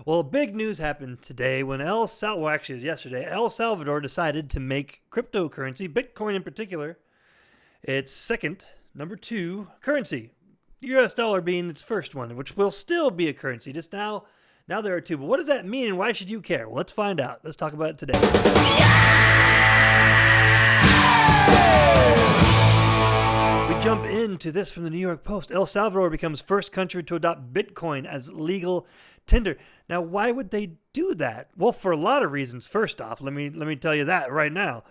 Well, big news happened today when yesterday, El Salvador decided to make cryptocurrency, Bitcoin in particular, its second, number 2 currency. US dollar being its first one, which will still be a currency. Just now there are 2. But what does that mean and why should you care? Well, let's find out. Let's talk about it today. We jump into this from the New York Post. El Salvador becomes first country to adopt Bitcoin as legal tender. Now, why would they do that? Well, for a lot of reasons. First off, let me tell you that right now.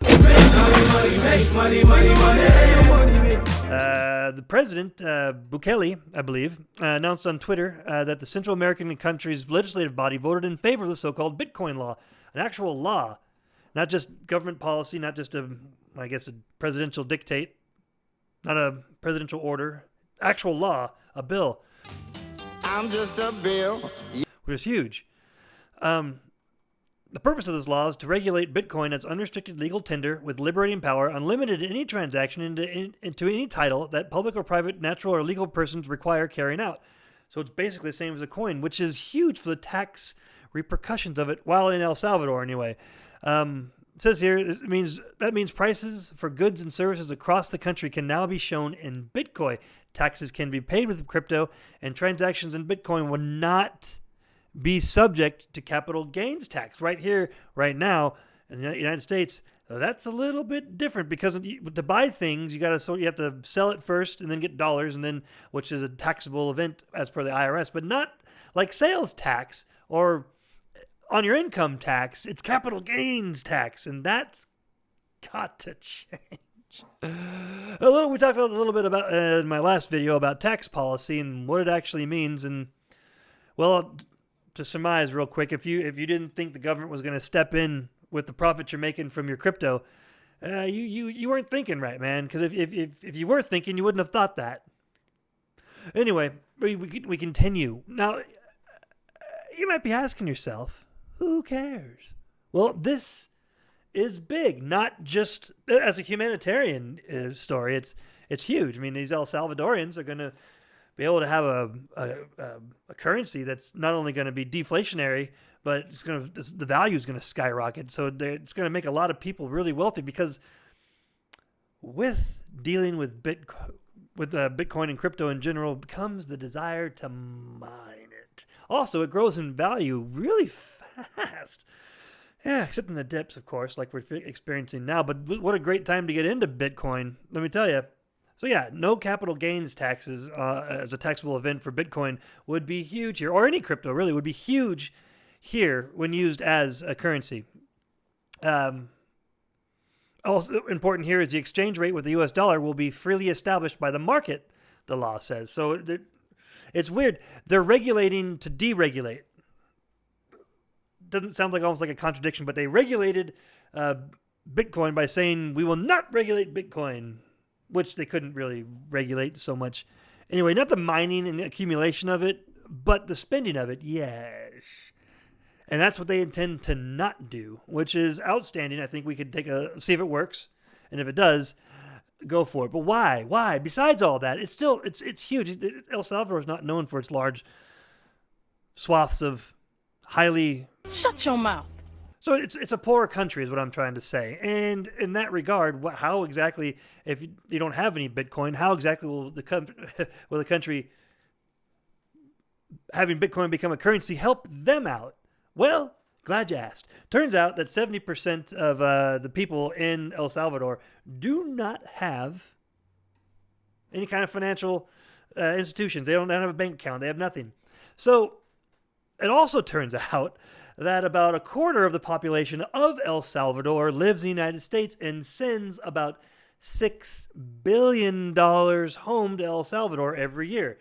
The president, Bukele, I believe, announced on Twitter that the Central American country's legislative body voted in favor of the so-called Bitcoin law, an actual law, not just government policy, not just a presidential dictate, not a presidential order, actual law, a bill. I'm just a bill. Which is huge. The purpose of this law is to regulate Bitcoin as unrestricted legal tender with liberating power, unlimited in any transaction into any title that public or private, natural or legal persons require carrying out. So it's basically the same as a coin, which is huge for the tax repercussions of it, while in El Salvador anyway. It says here, that means prices for goods and services across the country can now be shown in Bitcoin. Taxes can be paid with crypto, and transactions in Bitcoin will not be subject to capital gains tax. Right here, right now, in the United States, that's a little bit different because to buy things, you have to sell it first and then get dollars, and then which is a taxable event as per the IRS, but not like sales tax or on your income tax. It's capital gains tax, and that's got to change. We talked a little bit about in my last video about tax policy and what it actually means, and well, to surmise real quick, if you didn't think the government was going to step in with the profits you're making from your crypto, you weren't thinking right, man. Because if you were thinking, you wouldn't have thought that. Anyway, we continue. Now, you might be asking yourself, who cares? Well, this is big, not just as a humanitarian story. It's huge. I mean, these El Salvadorians are going to be able to have a currency that's not only going to be deflationary, but the value is going to skyrocket. So it's going to make a lot of people really wealthy, because with dealing with Bitcoin and crypto in general comes the desire to mine it. Also, it grows in value really fast. Yeah, except in the dips, of course, like we're experiencing now. But what a great time to get into Bitcoin, let me tell you. So yeah, no capital gains taxes as a taxable event for Bitcoin would be huge here, or any crypto really would be huge here when used as a currency. Also important here is the exchange rate with the US dollar will be freely established by the market, the law says. So it's weird. They're regulating to deregulate. Doesn't sound like almost like a contradiction, but they regulated Bitcoin by saying we will not regulate Bitcoin, which they couldn't really regulate so much. Anyway, not the mining and accumulation of it, but the spending of it, yes. And that's what they intend to not do, which is outstanding. I think we could see if it works. And if it does, go for it. But why? Why? Besides all that, it's huge. El Salvador is not known for its large swaths of highly... Shut your mouth. So it's a poor country is what I'm trying to say. And in that regard, how exactly, if you don't have any Bitcoin, how exactly will the country having Bitcoin become a currency help them out? Well, glad you asked. Turns out that 70% of the people in El Salvador do not have any kind of financial institutions. They don't have a bank account. They have nothing. So it also turns out that about a quarter of the population of El Salvador lives in the United States and sends about $6 billion home to El Salvador every year.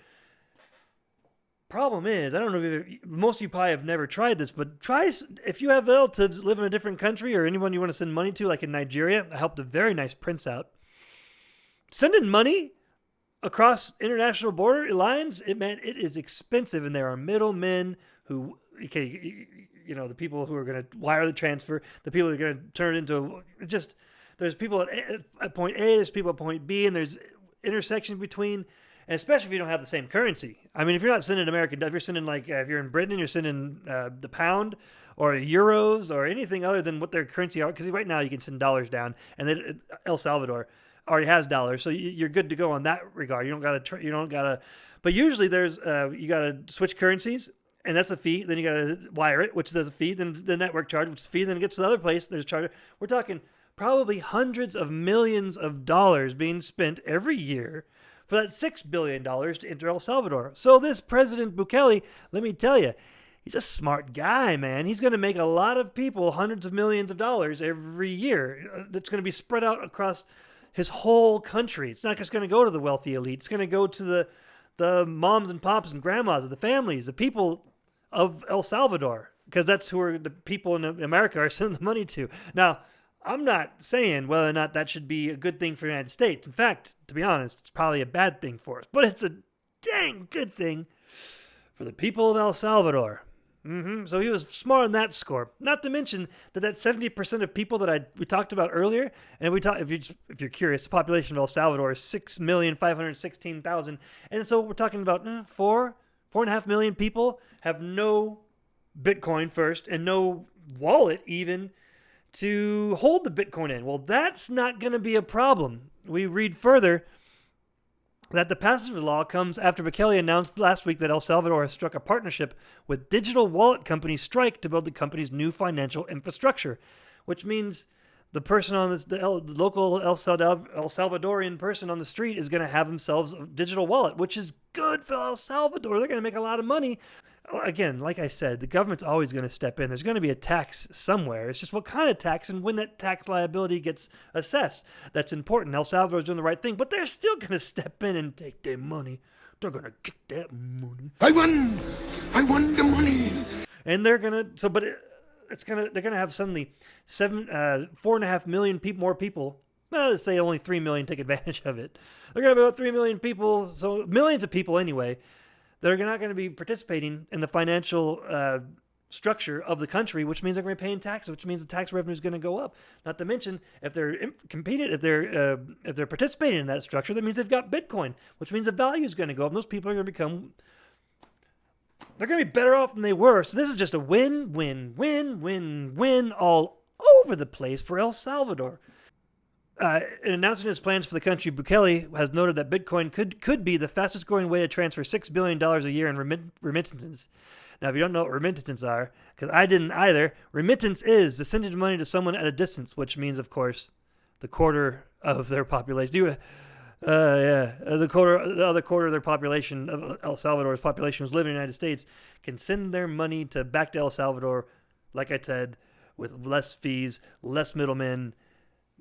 Problem is, I don't know if most of you probably have never tried this, but try if you have relatives that live in a different country or anyone you want to send money to, like in Nigeria. I helped a very nice prince out. Sending money across international border lines, it is expensive, and there are middlemen who, the people who are going to wire the transfer, the people that are going to turn it into there's people at point A, there's people at point B, and there's intersections between. And especially if you don't have the same currency. I mean, if you're not sending American, if you're sending if you're in Britain, you're sending the pound or euros or anything other than what their currency are. Because right now you can send dollars down, and then El Salvador already has dollars, so you're good to go on that regard. You don't gotta. But usually there's you gotta switch currencies. And that's a fee. Then you got to wire it, which is a fee. Then the network charge, which is a fee. Then it gets to the other place. There's a charge. We're talking probably hundreds of millions of dollars being spent every year for that $6 billion to enter El Salvador. So this President Bukele, let me tell you, he's a smart guy, man. He's going to make a lot of people hundreds of millions of dollars every year. That's going to be spread out across his whole country. It's not just going to go to the wealthy elite. It's going to go to the moms and pops and grandmas, the families, the people of El Salvador, because that's who the people in America are sending the money to. Now, I'm not saying whether or not that should be a good thing for the United States. In fact, to be honest, it's probably a bad thing for us, but it's a dang good thing for the people of El Salvador. So he was smart on that score. Not to mention that 70% of people that we talked about earlier, and if you're curious, the population of El Salvador is 6,516,000, and so we're talking about 4.5 million people have no Bitcoin first and no wallet even to hold the Bitcoin in. Well, that's not going to be a problem. We read further that the passage of the law comes after Bukele announced last week that El Salvador has struck a partnership with digital wallet company Strike to build the company's new financial infrastructure, which means the person on the local El Salvadorian person on the street is going to have themselves a digital wallet, which is good for El Salvador. They're going to make a lot of money. Again, like I said, the government's always going to step in. There's going to be a tax somewhere. It's just what kind of tax and when that tax liability gets assessed. That's important. El Salvador's doing the right thing, but they're still going to step in and take their money. They're going to get that money. I won the money. And they're going to, they're going to have suddenly 4.5 million more people. Let's say only 3 million take advantage of it. They're going to have about 3 million people, so millions of people anyway, that are not going to be participating in the financial structure of the country, which means they're going to be paying taxes, which means the tax revenue is going to go up. Not to mention, if they're participating in that structure, that means they've got Bitcoin, which means the value is going to go up. And those people are going to they're going to be better off than they were. So this is just a win, win, win, win, win all over the place for El Salvador. In announcing his plans for the country, Bukele has noted that Bitcoin could be the fastest growing way to transfer $6 billion a year in remittances. Now, if you don't know what remittances are, because I didn't either, remittance is the sending of money to someone at a distance, which means, of course, the quarter of their population. The other quarter of their population, of El Salvador's population, who's living in the United States, can send their money back to El Salvador, like I said, with less fees, less middlemen,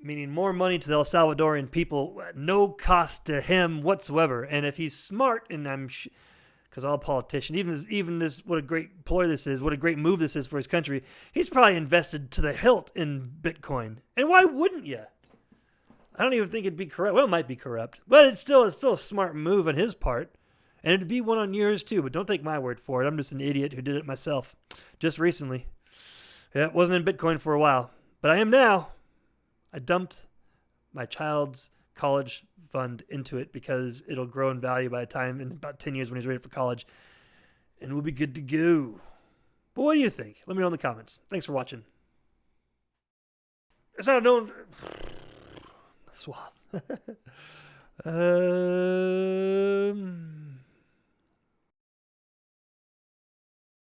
meaning more money to the El Salvadorian people, no cost to him whatsoever. And if he's smart, and because all politicians, even this, what a great ploy this is, what a great move this is for his country, he's probably invested to the hilt in Bitcoin. And why wouldn't you? I don't even think it'd be corrupt. Well, it might be corrupt, but it's still a smart move on his part. And it'd be one on yours too, but don't take my word for it. I'm just an idiot who did it myself just recently. Yeah, it wasn't in Bitcoin for a while, but I am now. I dumped my child's college fund into it because it'll grow in value by the time in about 10 years when he's ready for college, and we'll be good to go. But what do you think? Let me know in the comments. Thanks for watching. It's not known. Swath.